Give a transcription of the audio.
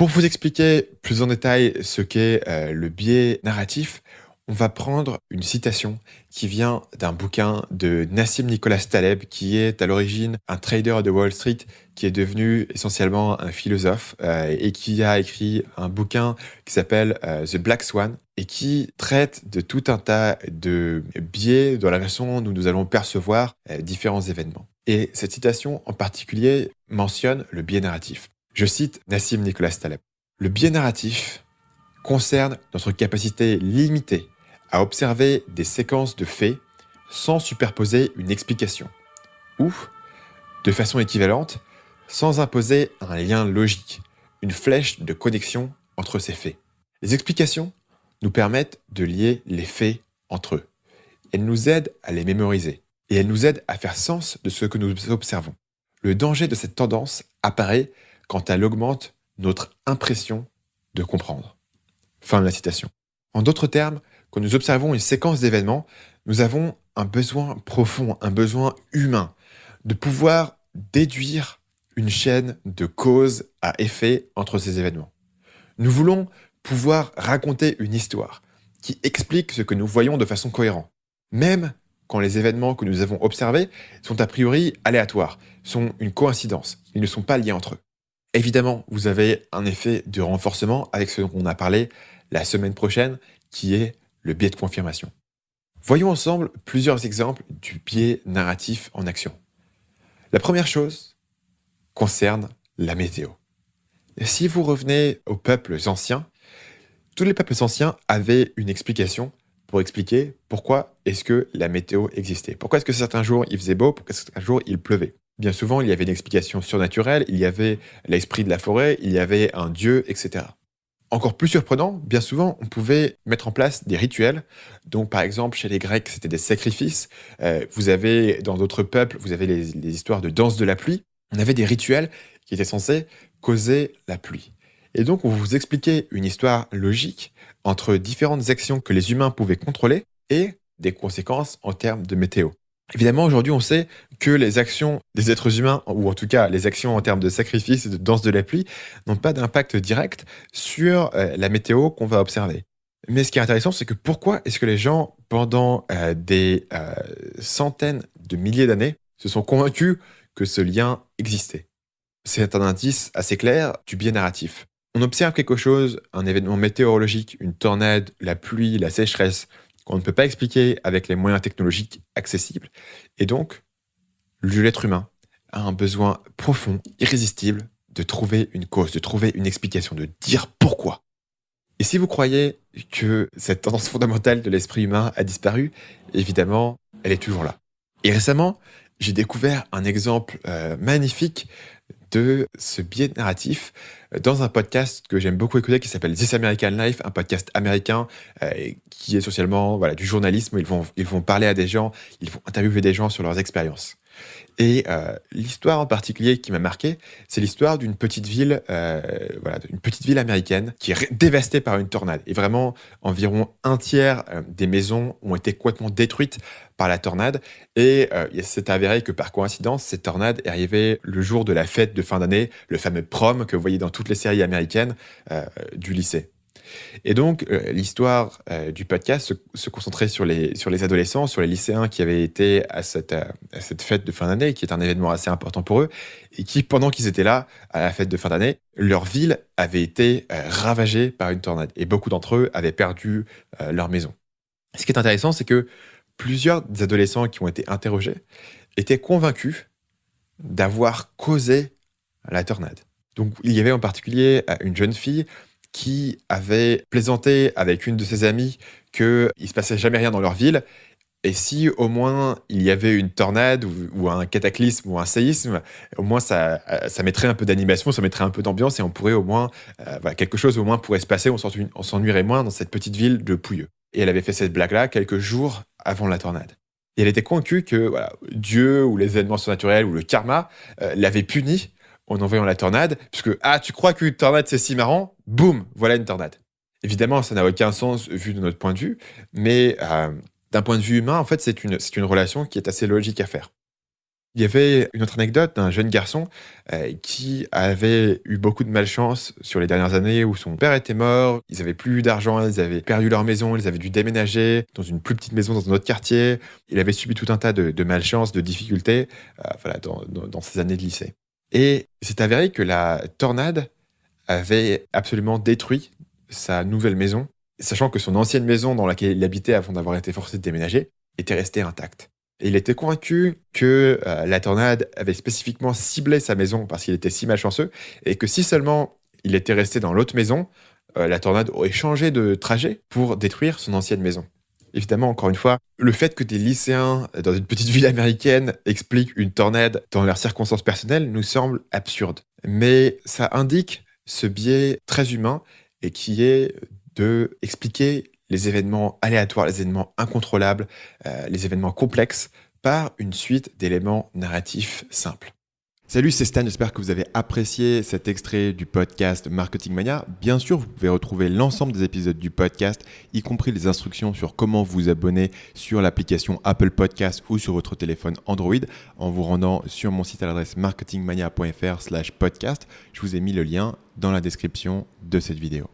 Pour vous expliquer plus en détail ce qu'est le biais narratif, on va prendre une citation qui vient d'un bouquin de Nassim Nicolas Taleb, qui est à l'origine un trader de Wall Street, qui est devenu essentiellement un philosophe et qui a écrit un bouquin qui s'appelle The Black Swan et qui traite de tout un tas de biais dans la façon dont nous allons percevoir différents événements. Et cette citation en particulier mentionne le biais narratif. Je cite Nassim Nicolas Taleb. Le biais narratif concerne notre capacité limitée à observer des séquences de faits sans superposer une explication, ou, de façon équivalente, sans imposer un lien logique, une flèche de connexion entre ces faits. Les explications nous permettent de lier les faits entre eux. Elles nous aident à les mémoriser, et elles nous aident à faire sens de ce que nous observons. Le danger de cette tendance apparaît quand elle augmente notre impression de comprendre. Fin de la citation. En d'autres termes, quand nous observons une séquence d'événements, nous avons un besoin profond, un besoin humain, de pouvoir déduire une chaîne de cause à effet entre ces événements. Nous voulons pouvoir raconter une histoire qui explique ce que nous voyons de façon cohérente, même quand les événements que nous avons observés sont a priori aléatoires, sont une coïncidence, ils ne sont pas liés entre eux. Évidemment, vous avez un effet de renforcement avec ce dont on a parlé la semaine prochaine, qui est le biais de confirmation. Voyons ensemble plusieurs exemples du biais narratif en action. La première chose concerne la météo. Et si vous revenez aux peuples anciens, tous les peuples anciens avaient une explication pour expliquer pourquoi est-ce que la météo existait. Pourquoi est-ce que certains jours il faisait beau, pourquoi est-ce que certains jours il pleuvait. Bien souvent, il y avait une explication surnaturelle, il y avait l'esprit de la forêt, il y avait un dieu, etc. Encore plus surprenant, bien souvent, on pouvait mettre en place des rituels. Donc, par exemple, chez les Grecs, c'était des sacrifices. Vous avez, dans d'autres peuples, vous avez les histoires de danse de la pluie. On avait des rituels qui étaient censés causer la pluie. Et donc, on vous expliquait une histoire logique entre différentes actions que les humains pouvaient contrôler et des conséquences en termes de météo. Évidemment, aujourd'hui, on sait que les actions des êtres humains, ou en tout cas les actions en termes de sacrifice et de danse de la pluie, n'ont pas d'impact direct sur la météo qu'on va observer. Mais ce qui est intéressant, c'est que pourquoi est-ce que les gens, pendant des centaines de milliers d'années, se sont convaincus que ce lien existait? C'est un indice assez clair du biais narratif. On observe quelque chose, un événement météorologique, une tornade, la pluie, la sécheresse, qu'on ne peut pas expliquer avec les moyens technologiques accessibles. Et donc, l'être humain a un besoin profond, irrésistible, de trouver une cause, de trouver une explication, de dire pourquoi. Et si vous croyez que cette tendance fondamentale de l'esprit humain a disparu, évidemment, elle est toujours là. Et récemment, j'ai découvert un exemple magnifique de ce biais narratif dans un podcast que j'aime beaucoup écouter qui s'appelle This American Life, un podcast américain qui est socialement du journalisme. Ils vont parler à des gens, ils vont interviewer des gens sur leurs expériences. Et l'histoire en particulier qui m'a marqué, c'est l'histoire d'une petite ville, d'une petite ville américaine qui est dévastée par une tornade. Et vraiment, environ un tiers des maisons ont été complètement détruites par la tornade. Et il s'est avéré que par coïncidence, cette tornade est arrivée le jour de la fête de fin d'année, le fameux prom que vous voyez dans toutes les séries américaines du lycée. Et donc, l'histoire du podcast se concentrait sur les adolescents, sur les lycéens qui avaient été à cette fête de fin d'année, qui est un événement assez important pour eux, et qui, pendant qu'ils étaient là, à la fête de fin d'année, leur ville avait été ravagée par une tornade. Et beaucoup d'entre eux avaient perdu leur maison. Ce qui est intéressant, c'est que plusieurs des adolescents qui ont été interrogés étaient convaincus d'avoir causé la tornade. Donc, il y avait en particulier une jeune fille qui avait plaisanté avec une de ses amies qu'il ne se passait jamais rien dans leur ville, et si au moins il y avait une tornade ou un cataclysme ou un séisme, au moins ça mettrait un peu d'animation, ça mettrait un peu d'ambiance, et on pourrait au moins, quelque chose au moins pourrait se passer, on s'ennuierait moins dans cette petite ville de Pouilleux. Et elle avait fait cette blague-là quelques jours avant la tornade. Et elle était convaincue que Dieu ou les événements surnaturels ou le karma l'avaient punie en envoyant la tornade, puisque tu crois qu'une tornade c'est si marrant, boum, voilà une tornade. Évidemment, ça n'a aucun sens vu de notre point de vue, mais d'un point de vue humain, en fait, c'est une relation qui est assez logique à faire. Il y avait une autre anecdote d'un jeune garçon qui avait eu beaucoup de malchance sur les dernières années où son père était mort, ils avaient plus d'argent, ils avaient perdu leur maison, ils avaient dû déménager dans une plus petite maison dans un autre quartier. Il avait subi tout un tas de malchance, de difficultés dans ses années de lycée. Et c'est avéré que la tornade avait absolument détruit sa nouvelle maison, sachant que son ancienne maison dans laquelle il habitait avant d'avoir été forcé de déménager était restée intacte. Et il était convaincu que la tornade avait spécifiquement ciblé sa maison parce qu'il était si malchanceux, et que si seulement il était resté dans l'autre maison, la tornade aurait changé de trajet pour détruire son ancienne maison. Évidemment, encore une fois, le fait que des lycéens dans une petite ville américaine expliquent une tornade dans leurs circonstances personnelles nous semble absurde. Mais ça indique ce biais très humain et qui est de expliquer les événements aléatoires, les événements incontrôlables, les événements complexes par une suite d'éléments narratifs simples. Salut, c'est Stan, j'espère que vous avez apprécié cet extrait du podcast Marketing Mania. Bien sûr, vous pouvez retrouver l'ensemble des épisodes du podcast, y compris les instructions sur comment vous abonner sur l'application Apple Podcast ou sur votre téléphone Android en vous rendant sur mon site à l'adresse marketingmania.fr/podcast. Je vous ai mis le lien dans la description de cette vidéo.